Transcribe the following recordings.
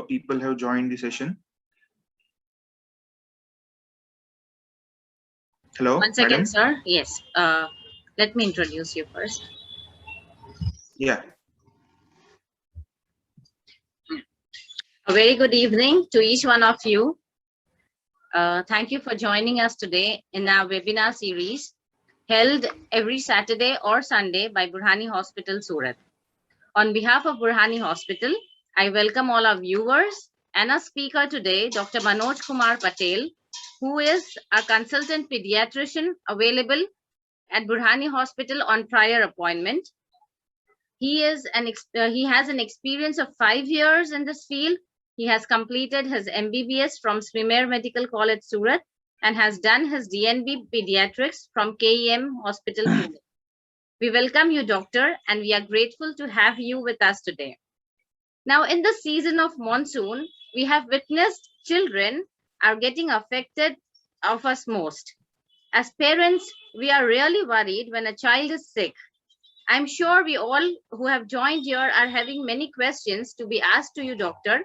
people have joined the session. Hello, one second, madam. sir. Yes. Let me introduce you first. Yeah. A very good evening to each one of you. Thank you for joining us today in our webinar series held every Saturday or Sunday by Burhani Hospital, Surat. On behalf of Burhani Hospital, I welcome all our viewers and our speaker today, Dr. Manoj Patel, who is a consultant pediatrician available at Burhani Hospital on prior appointment. He has an experience of 5 years in this field. He has completed his MBBS from Swimmer Medical College, Surat, and has done his DNB Pediatrics from KEM Hospital, Pune. We welcome you, doctor, and we are grateful to have you with us today. Now, in the season of monsoon, we have witnessed children are getting affected of us most. As parents, we are really worried when a child is sick. I'm sure we all who have joined here are having many questions to be asked to you, doctor.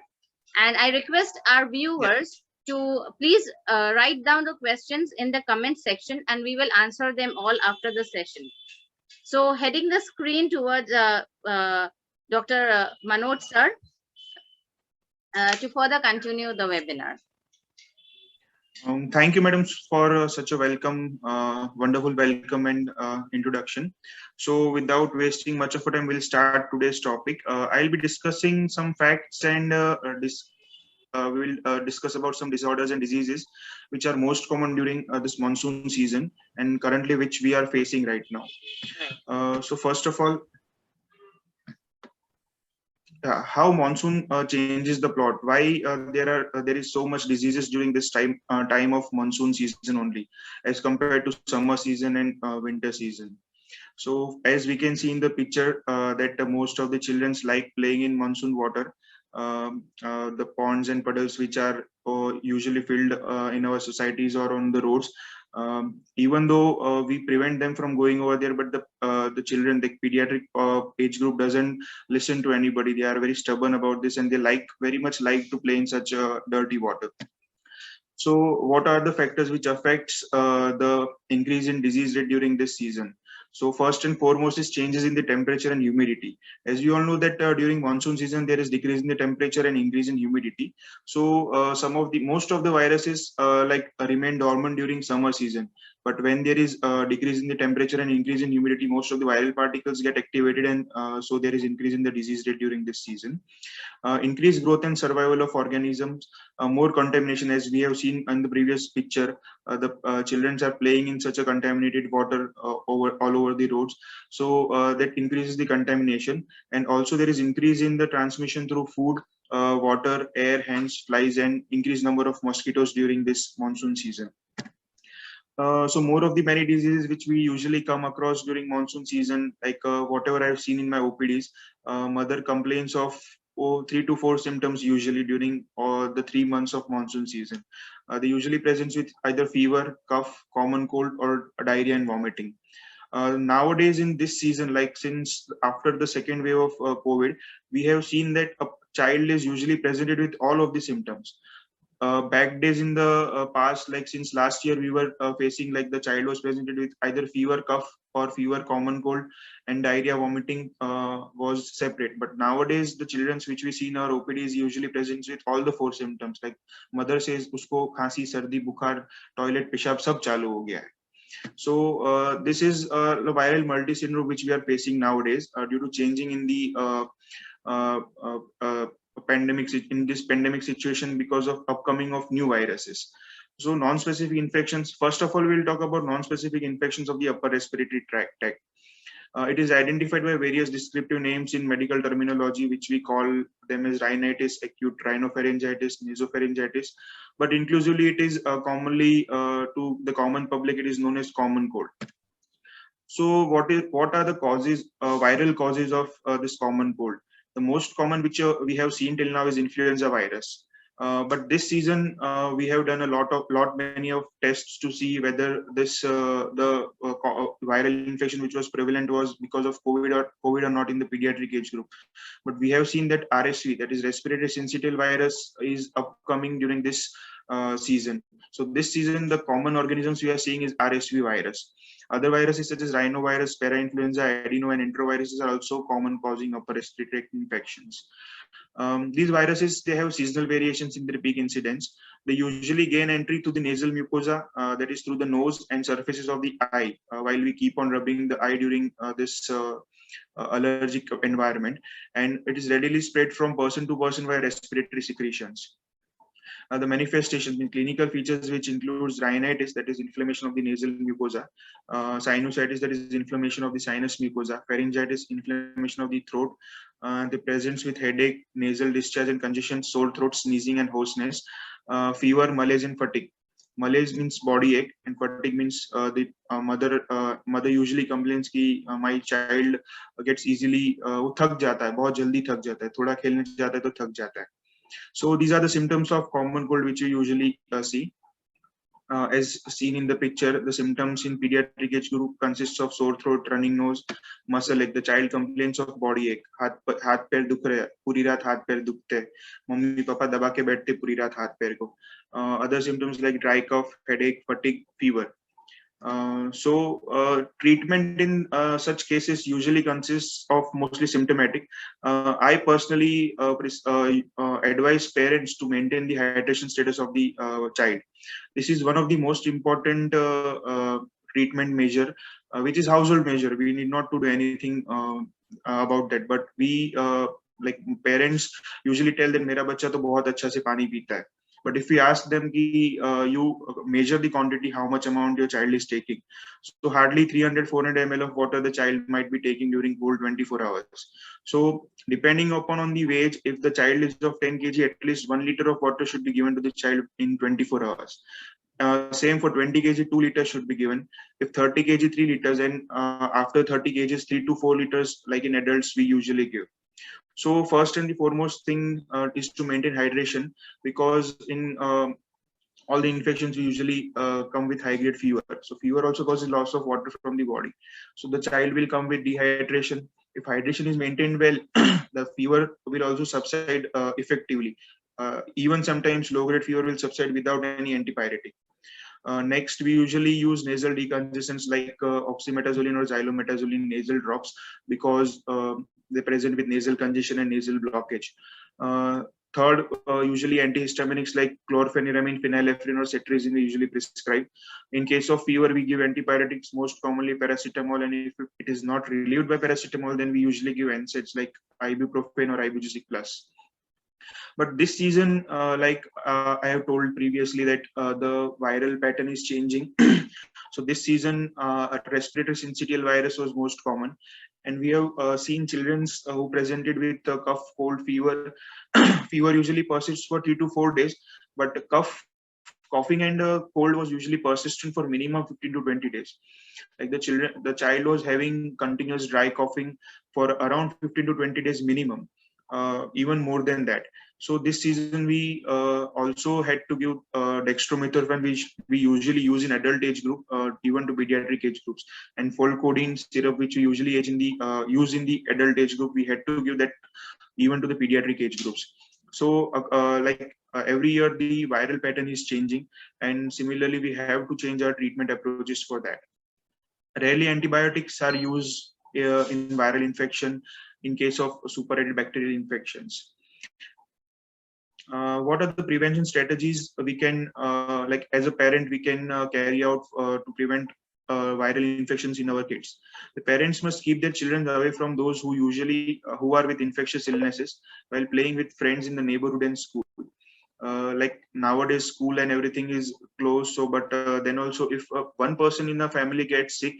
And I request our viewers to please write down the questions in the comment section, and we will answer them all after the session. So heading the screen towards Dr. Manoj sir to further continue the webinar. Thank you, madam, for such a welcome, wonderful welcome and introduction. So without wasting much of our time, we'll start today's topic. I'll be discussing some facts and we will discuss about some disorders and diseases which are most common during this monsoon season and currently which we are facing right now. So first of all, how monsoon changes the plot, why there is so much diseases during this time of monsoon season only as compared to summer season and winter season. So as we can see in the picture that most of the children like playing in monsoon water, the ponds and puddles which are usually filled in our societies or on the roads. Even though we prevent them from going over there, but the children, the pediatric age group, doesn't listen to anybody. They are very stubborn about this, and they very much like to play in such dirty water. So what are the factors which affects the increase in disease rate during this season? So first and foremost is changes in the temperature and humidity. As we all know that during monsoon season, there is decrease in the temperature and increase in humidity. So most of the viruses remain dormant during summer season. But when there is decrease in the temperature and increase in humidity, most of the viral particles get activated, and so there is increase in the disease rate during this season. Increased growth and survival of organisms, more contamination, as we have seen in the previous picture. The children are playing in such a contaminated water all over the roads, so that increases the contamination. And also there is increase in the transmission through food, water, air, hands, flies, and increased number of mosquitoes during this monsoon season. So more of the many diseases which we usually come across during monsoon season, like whatever I've seen in my OPDs, mother complains of 3 to 4 symptoms usually during the 3 months of monsoon season. They usually present with either fever, cough, common cold, or diarrhea and vomiting. Nowadays in this season, like since after the second wave of COVID, we have seen that a child is usually presented with all of the symptoms. Back days in the past, like since last year, we were facing like the child was presented with either fever, cough, or fever, common cold, and diarrhea, vomiting was separate. But nowadays, the children which we see in our OPD is usually presents with all the 4 symptoms. Like mother says, usko khansi, sardi, bukhar, toilet, peshab, sab chalu ho gaya hai. So this is the viral multi-syndrome which we are facing nowadays due to changing in the pandemic situation because of upcoming of new viruses. So non-specific infections, first of all, we'll talk about non-specific infections of the upper respiratory tract. It is identified by various descriptive names in medical terminology, which we call them as rhinitis, acute rhinopharyngitis, nasopharyngitis, but inclusively it is commonly to the common public, it is known as common cold. So what are the causes, viral causes of this common cold? The most common which we have seen till now is influenza virus. But this season we have done many of tests to see whether this the viral infection which was prevalent was because of COVID or not in the pediatric age group. But we have seen that RSV, that is respiratory syncytial virus, is upcoming during this season. So this season, the common organisms we are seeing is RSV virus. Other viruses such as rhinovirus, parainfluenza, adeno, and enteroviruses are also common, causing upper respiratory infections. These viruses, they have seasonal variations in their peak incidence. They usually gain entry to the nasal mucosa, that is through the nose and surfaces of the eye, while we keep on rubbing the eye during this allergic environment, and it is readily spread from person to person via respiratory secretions. The manifestations in clinical features, which includes rhinitis, that is inflammation of the nasal mucosa, sinusitis, that is inflammation of the sinus mucosa, pharyngitis, inflammation of the throat, the presence with headache, nasal discharge and congestion, sore throat, sneezing and hoarseness, fever, malaise and fatigue. Malaise means body ache, and fatigue means the mother usually complains कि my child gets easily वो थक जाता है, बहुत जल्दी थक जाता है, थोड़ा खेलने जाता है तो थक जाता है. So these are the symptoms of common cold which you usually see. As seen in the picture, the symptoms in pediatric age group consists of sore throat, running nose, muscle ache. The child complains of body ache. हाथ पैर दुख रहे, पूरी रात हाथ पैर दुखते, mummy papa दबा के बैठते पूरी रात हाथ पैर को. Other symptoms like dry cough, headache, fatigue, fever. Treatment in such cases usually consists of mostly symptomatic. I personally advise parents to maintain the hydration status of the child. This is one of the most important treatment measure, which is household measure. We need not to do anything about that, but we like parents usually tell that मेरा बच्चा तो बहुत अच्छा से पानी पीता है. But if we ask them, you measure the quantity, how much amount your child is taking. So hardly 300-400 ml of water the child might be taking during whole 24 hours. So depending upon on the age, if the child is of 10 kg, at least 1 liter of water should be given to the child in 24 hours. Same for 20 kg, 2 liters should be given. If 30 kg, 3 liters, and after 30 kg, 3 to 4 liters, like in adults, we usually give. So first and the foremost thing is to maintain hydration, because in all the infections usually come with high grade fever. So fever also causes loss of water from the body. So the child will come with dehydration. If hydration is maintained well, the fever will also subside effectively. Even sometimes low grade fever will subside without any antipyretic. Next, we usually use nasal decongestants like oxymetazoline or xylometazoline nasal drops, because they're present with nasal congestion and nasal blockage. Third, usually antihistaminics like chlorpheniramine, phenylephrine, or cetirizine we usually prescribe. In case of fever, we give antipyretics, most commonly paracetamol, and if it is not relieved by paracetamol, then we usually give NSAIDs like ibuprofen or ibugesic plus. But this season, like I have told previously, that the viral pattern is changing. So this season, a respiratory syncytial virus was most common, and we have seen children who presented with cough, cold, fever. Fever usually persists for 3 to 4 days, but coughing and cold was usually persistent for minimum 15 to 20 days. Like the child was having continuous dry coughing for around 15 to 20 days minimum, even more than that. So this season we also had to give dextromethorphan, which we usually use in adult age group, even to pediatric age groups, and folcodeine syrup, which we usually use in the adult age group. We had to give that even to the pediatric age groups. So every year the viral pattern is changing, and similarly we have to change our treatment approaches for that. Rarely antibiotics are used in viral infection in case of superadded bacterial infections. What are the prevention strategies we can, like as a parent, we can carry out to prevent viral infections in our kids? The parents must keep their children away from those who usually who are with infectious illnesses while playing with friends in the neighborhood and school. Like nowadays school and everything is closed, so but then also if one person in the family gets sick,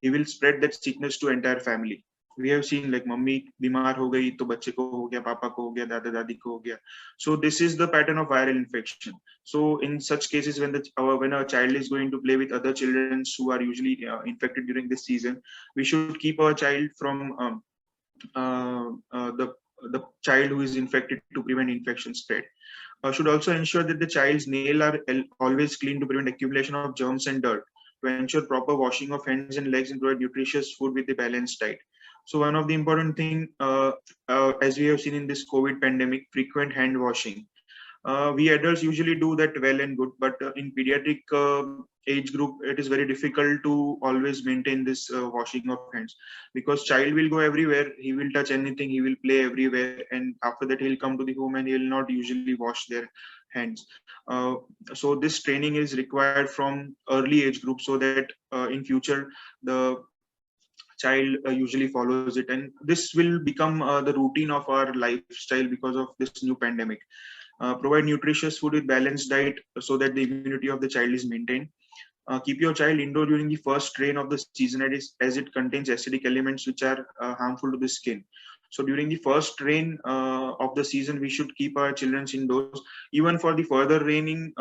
he will spread that sickness to entire family. We have seen like mummy बीमार हो गई तो बच्चे को हो गया, पापा को हो गया, दादा दादी को हो गया. So this is the pattern of viral infection. So in such cases, when a child is going to play with other children who are usually infected during this season, we should keep our child from the child who is infected to prevent infection spread. Should also ensure that the child's nails are always clean to prevent accumulation of germs and dirt. to ensure proper washing of hands and legs and provide nutritious food with a balanced diet. So one of the important thing, as we have seen in this COVID pandemic, frequent hand washing. We adults usually do that well and good, but in pediatric age group, it is very difficult to always maintain this washing of hands, because child will go everywhere, he will touch anything, he will play everywhere, and after that he'll come to the home and he will not usually wash their hands. So this training is required from early age group, so that in future the child usually follows it, and this will become the routine of our lifestyle because of this new pandemic. Provide nutritious food with balanced diet so that the immunity of the child is maintained. Keep your child indoor during the first rain of the season, as it contains acidic elements which are harmful to the skin. So during the first rain of the season, we should keep our children indoors. Even for the further rainy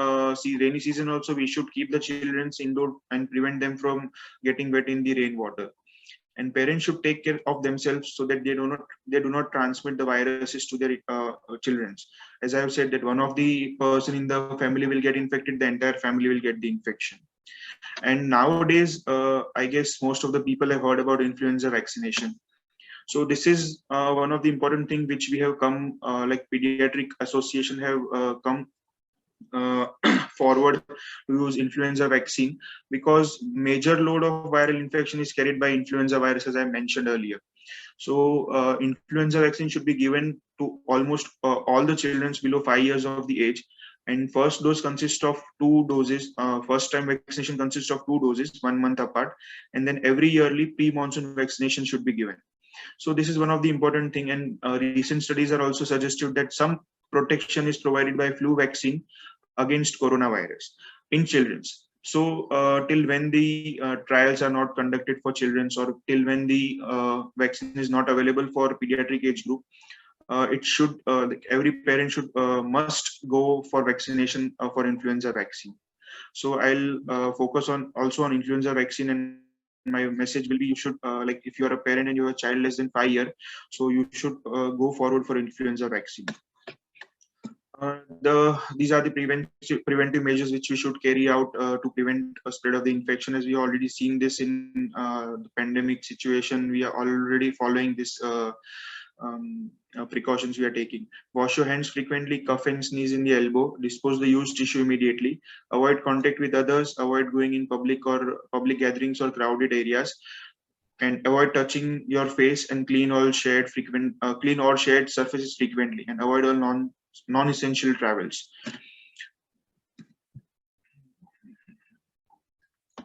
season also, we should keep the children indoor and prevent them from getting wet in the rainwater. And parents should take care of themselves so that they do not transmit the viruses to their children. As I have said, that one of the person in the family will get infected, the entire family will get the infection. And nowadays, I guess most of the people have heard about influenza vaccination. So this is one of the important things which we have come, like pediatric association have come forward to use influenza vaccine, because major load of viral infection is carried by influenza virus, as I mentioned earlier. So influenza vaccine should be given to almost all the children below 5 years of the age. And first dose consists of 2 doses. First time vaccination consists of 2 doses, 1 month apart. And then every yearly pre-monsoon vaccination should be given. So this is one of the important thing. And recent studies are also suggested that some protection is provided by flu vaccine against coronavirus in children. So till when the trials are not conducted for children, or till when the vaccine is not available for pediatric age group, it should every parent should must go for vaccination for influenza vaccine. So I'll focus on also on influenza vaccine, and my message will be, you should like if you are a parent and you have a child less than 5 years, so you should go forward for influenza vaccine. These are the preventive measures which we should carry out to prevent a spread of the infection. As we already seen this in the pandemic situation, we are already following this precautions we are taking. Wash your hands frequently, cuff and sneeze in the elbow, dispose the used tissue immediately, avoid contact with others, avoid going in public gatherings or crowded areas, and avoid touching your face, and clean all shared surfaces frequently, and avoid all non-essential travels.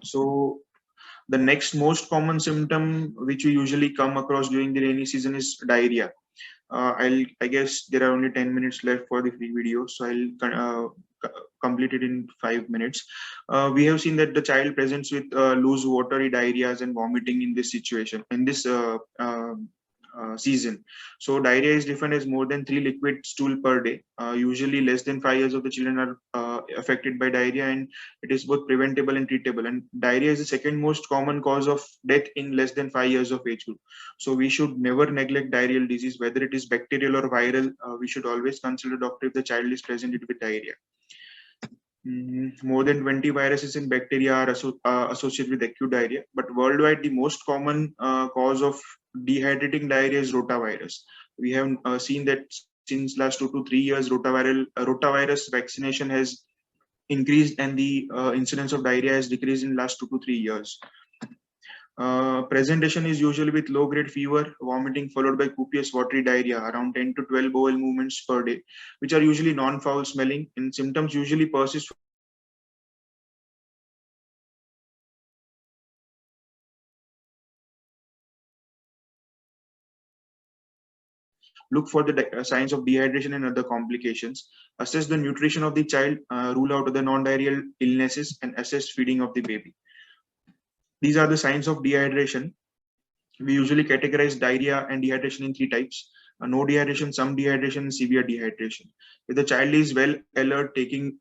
So the next most common symptom which we usually come across during the rainy season is diarrhea. I guess there are only 10 minutes left for the free video, so I'll complete it in 5 minutes. We have seen that the child presents with loose watery diarrheas and vomiting in this situation, in this season. So diarrhea is defined as more than 3 liquid stool per day. Usually less than 5 years of the children are affected by diarrhea, and it is both preventable and treatable. And diarrhea is the second most common cause of death in less than 5 years of age group. So we should never neglect diarrheal disease, whether it is bacterial or viral. We should always consult a doctor if the child is presented with diarrhea. More than 20 viruses and bacteria are associated with acute diarrhea, but worldwide the most common cause of dehydrating diarrhea is rotavirus. We have seen that since last 2 to 3 years, rotavirus vaccination has increased, and the incidence of diarrhea has decreased in last 2 to 3 years. Presentation is usually with low-grade fever, vomiting followed by copious watery diarrhea, around 10 to 12 bowel movements per day, which are usually non-foul smelling, and symptoms usually persist. Look for the signs of dehydration and other complications. Assess the nutrition of the child, rule out other non-diarrheal illnesses, and assess feeding of the baby. These are the signs of dehydration. We usually categorize diarrhea and dehydration in 3 types: no dehydration, some dehydration, and severe dehydration. If the child is well alert, taking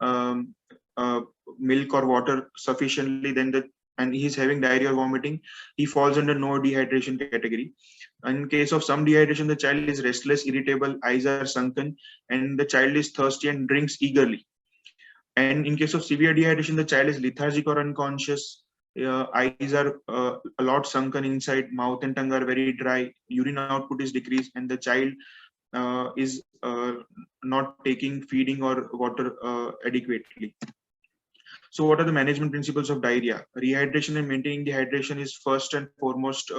milk or water sufficiently, and he is having diarrhea or vomiting, he falls under no dehydration category. In case of some dehydration, the child is restless, irritable, eyes are sunken, and the child is thirsty and drinks eagerly. And in case of severe dehydration, the child is lethargic or unconscious, eyes are a lot sunken inside, mouth and tongue are very dry, urine output is decreased, and the child is not taking feeding or water adequately. So what are the management principles of diarrhea? Rehydration and maintaining the hydration is first and foremost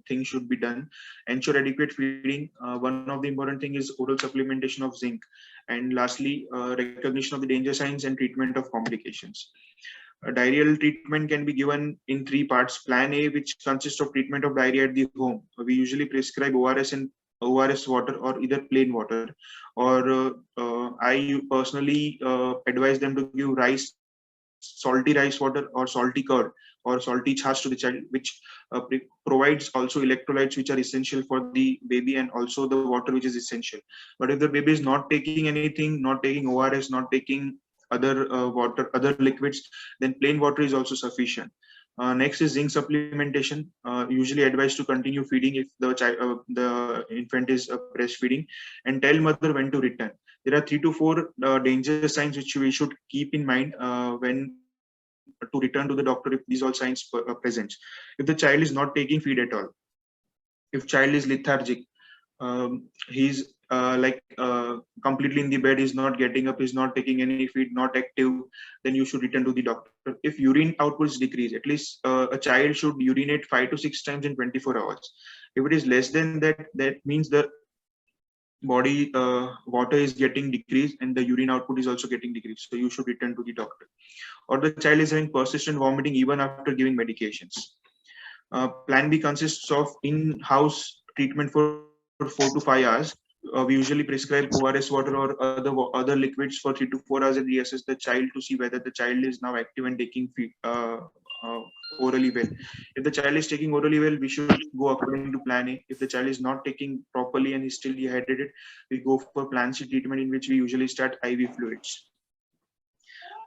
thing should be done. Ensure adequate feeding. One of the important thing is oral supplementation of zinc. And lastly, recognition of the danger signs and treatment of complications. Diarrheal treatment can be given in three parts. Plan A, which consists of treatment of diarrhea at the home. We usually prescribe ORS and ORS water or either plain water. Or I personally advise them to give salty rice water or salty curd or salty chas to the child, which provides also electrolytes which are essential for the baby and also the water which is essential. But if the baby is not taking anything, not taking ORS, not taking other water, other liquids, then plain water is also sufficient. Next is zinc supplementation. Usually advised to continue feeding if the infant is breastfeeding, and tell mother when to return. There are 3 to 4 danger signs which we should keep in mind when to return to the doctor if these all signs present. If the child is not taking feed at all, if child is lethargic, he's completely in the bed, is not getting up, is not taking any feed, not active, then you should return to the doctor. If urine output is decreased, at least a child should urinate 5 to 6 times in 24 hours. If it is less than that, that means the body water is getting decreased and the urine output is also getting decreased. So you should return to the doctor. Or the child is having persistent vomiting even after giving medications. Plan B consists of in-house treatment for 4 to 5 hours. We usually prescribe ORS water or other liquids for 3 to 4 hours and reassess the child to see whether the child is now active and taking feed, orally well. If the child is taking orally well, we should go according to plan A. If the child is not taking properly and is still dehydrated, we go for plan C treatment, in which we usually start IV fluids.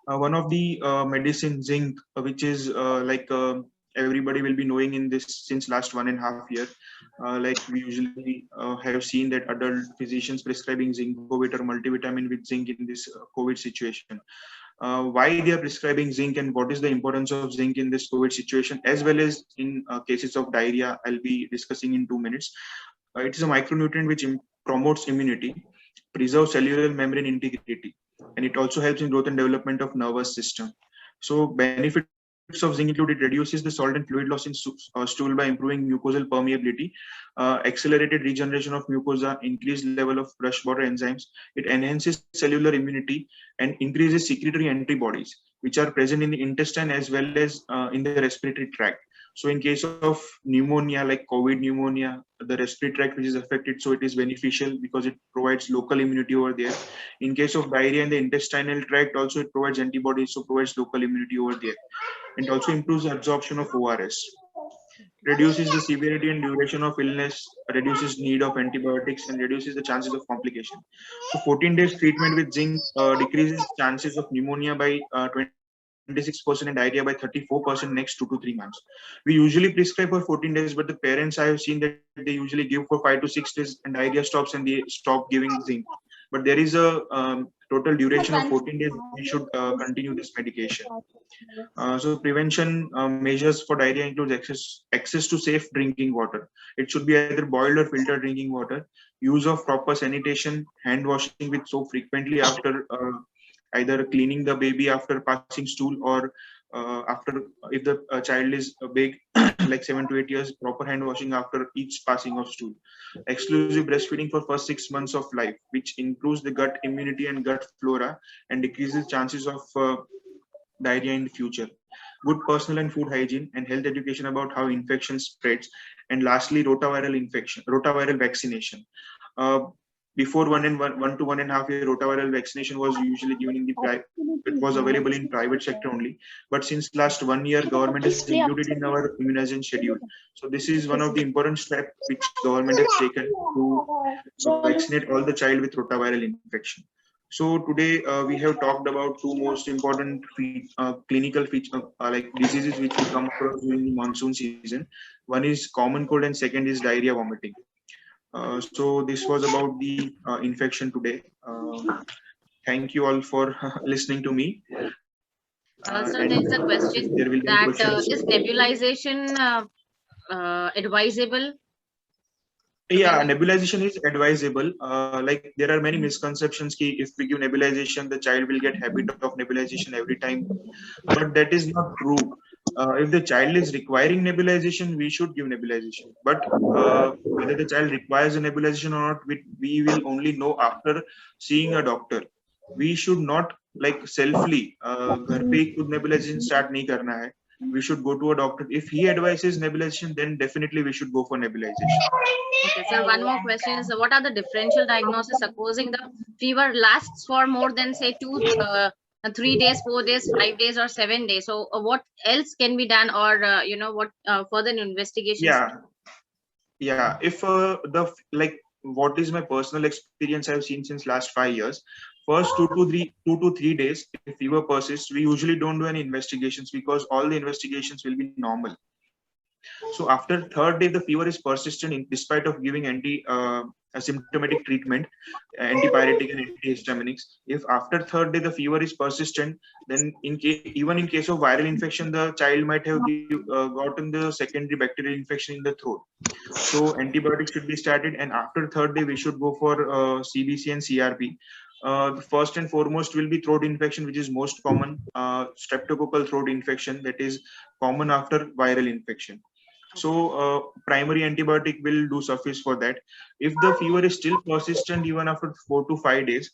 One of the medicine, zinc, which is everybody will be knowing in this since last 1.5 years. Like we usually have seen that adult physicians prescribing Zincovit or multivitamin with zinc in this COVID situation. Why they are prescribing zinc and what is the importance of zinc in this COVID situation, as well as in cases of diarrhea, I'll be discussing in 2 minutes. It is a micronutrient which promotes immunity, preserves cellular membrane integrity, and it also helps in growth and development of nervous system. So benefits of zinc include: it reduces the salt and fluid loss in stool by improving mucosal permeability, accelerated regeneration of mucosa, increased level of brush border enzymes. It enhances cellular immunity and increases secretory antibodies, which are present in the intestine as well as in the respiratory tract. So in case of pneumonia, like COVID pneumonia, the respiratory tract which is affected, so it is beneficial because it provides local immunity over there. In case of diarrhea in the intestinal tract, also it provides antibodies, so provides local immunity over there. It also improves the absorption of ORS. Reduces the severity and duration of illness, reduces need of antibiotics, and reduces the chances of complication. So 14 days treatment with zinc decreases chances of pneumonia by 26% and diarrhea by 34% next 2 to 3 months. We usually prescribe for 14 days, but the parents, I have seen that they usually give for 5 to 6 days and diarrhea stops and they stop giving zinc. But there is a total duration of 14 days. We should continue this medication. So prevention measures for diarrhea includes access to safe drinking water. It should be either boiled or filtered drinking water. Use of proper sanitation, hand washing with soap frequently after either cleaning the baby after passing stool or after, if the child is big, like 7 to 8 years, proper hand washing after each passing of stool. Exclusive breastfeeding for first 6 months of life, which improves the gut immunity and gut flora and decreases chances of diarrhea in the future. Good personal and food hygiene and health education about how infection spreads. And lastly, rotaviral vaccination. Before 1 to 1.5 year, rotaviral vaccination was usually given in the it was available in private sector only. But since last 1 year, government has included in our immunization schedule. So this is one of the important steps which government has taken to vaccinate all the child with rotaviral infection. So today we have talked about two most important clinical features, like diseases which we come across during the monsoon season. One is common cold and second is diarrhea, vomiting. So this was about the infection today. Thank you all for listening to me. So And there is a question if there will be any that questions. is nebulization advisable? Yeah, nebulization is advisable. Like there are many misconceptions ki if we give nebulization, the child will get habit of nebulization every time, but that is not true. If the child is requiring nebulization, we should give nebulization. But whether the child requires a nebulization or not, we will only know after seeing a doctor. We should not like selfly घर पे ही खुद nebulization start नहीं करना है. We should go to a doctor. If he advises nebulization, then definitely we should go for nebulization. Okay, sir, one more question is what are the differential diagnosis supposing the fever lasts for more than say 3 days, 4 days, 5 days, or 7 days? So what else can be done, or what further investigations? Yeah. If what is my personal experience I've seen since last 5 years. First 2 to 3 days, if fever persists, we usually don't do any investigations because all the investigations will be normal. So after third day, the fever is persistent in despite of giving asymptomatic treatment, antipyretic and antihistaminics. If after third day the fever is persistent, then even in case of viral infection, the child might have gotten the secondary bacterial infection in the throat. So antibiotics should be started, and after third day we should go for CBC and CRP. The first and foremost will be throat infection, which is most common, streptococcal throat infection that is common after viral infection. So primary antibiotic will do suffice for that. If the fever is still persistent even after 4 to 5 days,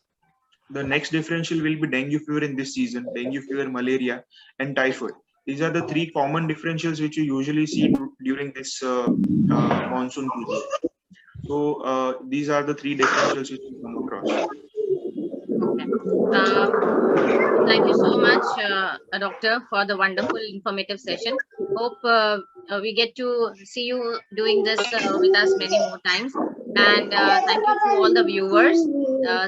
the next differential will be dengue fever in this season, dengue fever, malaria, and typhoid. These are the three common differentials which you usually see during this monsoon period. So these are the three differentials which you come across. Thank you so much, Doctor, for the wonderful informative session. Hope we get to see you doing this with us many more times. And thank you to all the viewers.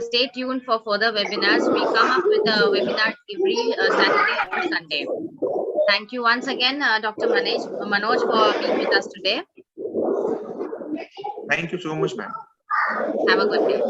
Stay tuned for further webinars. We come up with a webinar every Saturday or Sunday. Thank you once again, Dr. Manoj, for being with us today. Thank you so much, ma'am. Have a good day.